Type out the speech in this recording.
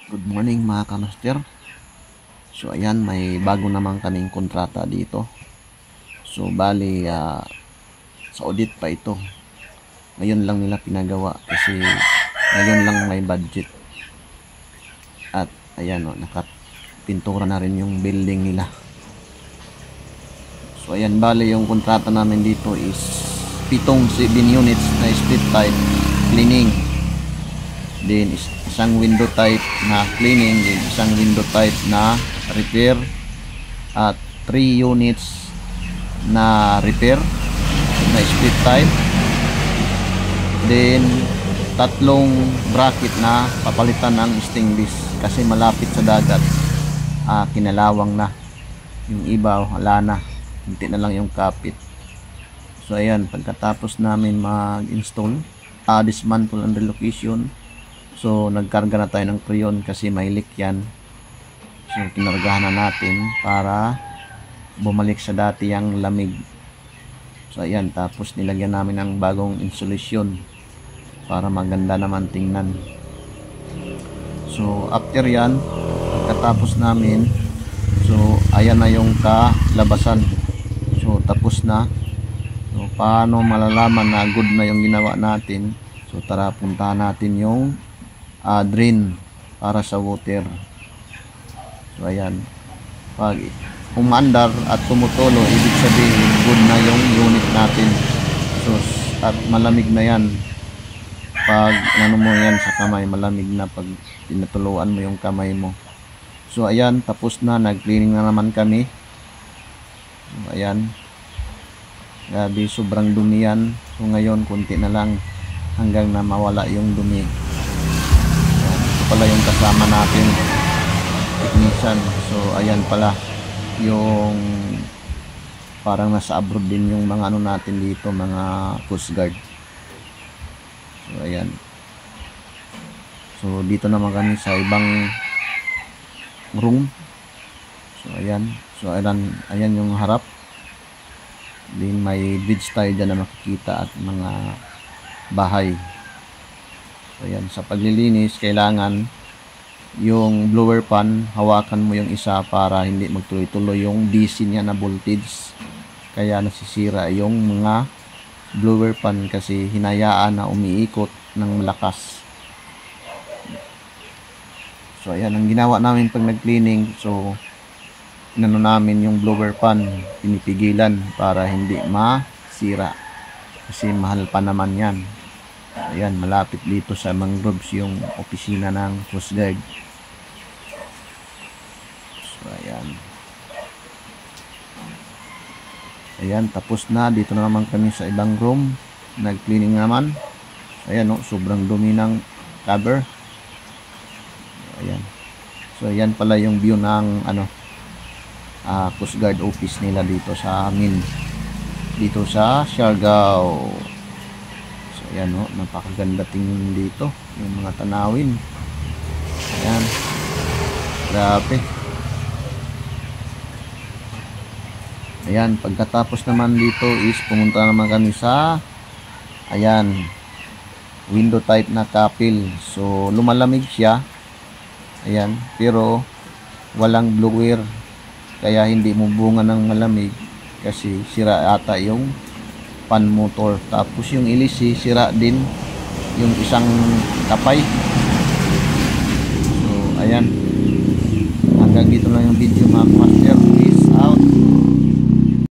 Good morning mga kamaster. So ayan, may bago naman kaming kontrata dito. So bali sa audit pa ito. Ngayon lang nila pinagawa kasi ngayon lang may budget. At ayan nakapintura na rin yung building nila. So ayan, bali yung kontrata namin dito is 7 units na split type cleaning. Then isang window type na cleaning, then isang window type na repair, at 3 units na repair na split type, then 3 bracket na papalitan ng stainless kasi malapit sa dagat. Kinalawang na yung iba, wala na, hindi na lang yung kapit. So ayan, pagkatapos namin mag-install, dismantle and relocation, so nagkarga na tayo ng preyon kasi may leak yan. So kinargahan na natin para bumalik sa dati yung lamig. So ayan, tapos nilagyan namin ng bagong insulation para maganda naman tingnan. So after yan, pagkatapos namin, so ayan na yung kalabasan. So tapos na. So paano malalaman na good na yung ginawa natin? So tara, puntahan natin yung drain para sa water. So ayan, pag umandar at tumutulo, ibig sabihin good na yung unit natin. So at malamig na yan. Pag ano mo yan sa kamay, malamig na pag tinutuluan mo yung kamay mo. So ayan, tapos na, nag-cleaning na naman kami. So ayan, grabe, sobrang dumi yan. So ngayon, kunti na lang hanggang na mawala yung dumi. Pala yung kasama natin, technician. So ayan pala yung parang nasa abroad din yung mga ano natin dito, mga coast guard. So ayan, so dito naman kami sa ibang room. So ayan yung harap. Din may bridge tayo dyan na makikita at mga bahay. So ayan, sa paglilinis kailangan yung blower pan, hawakan mo yung isa para hindi magtuloy-tuloy yung DC niya na voltage. Kaya nasisira yung mga blower pan kasi hinayaan na umiikot ng malakas. So ayan ang ginawa namin pag nag-cleaning. So inano namin yung blower pan, pinipigilan para hindi masira kasi mahal pa naman yan. Ayan, malapit dito sa mangroves yung opisina ng Coast Guard. So ayan, tapos na. Dito na naman kami sa ibang room, nag-cleaning naman. Ayan sobrang dumi ng cover. Ayan, so ayan pala yung view ng Coast Guard office nila dito sa amin, dito sa Siargao. Ayan napakaganda tingin dito, yung mga tanawin. Ayan, grabe. Ayan, pagkatapos naman dito is pumunta naman kami sa ayan, window type na kapil. So lumalamig siya, ayan, pero walang blower, kaya hindi mo bunga ng malamig kasi sira ata yung pan motor. Tapos yung ilisi sira din, yung isang kapay. So ayan, hanggang dito lang yung video mga master.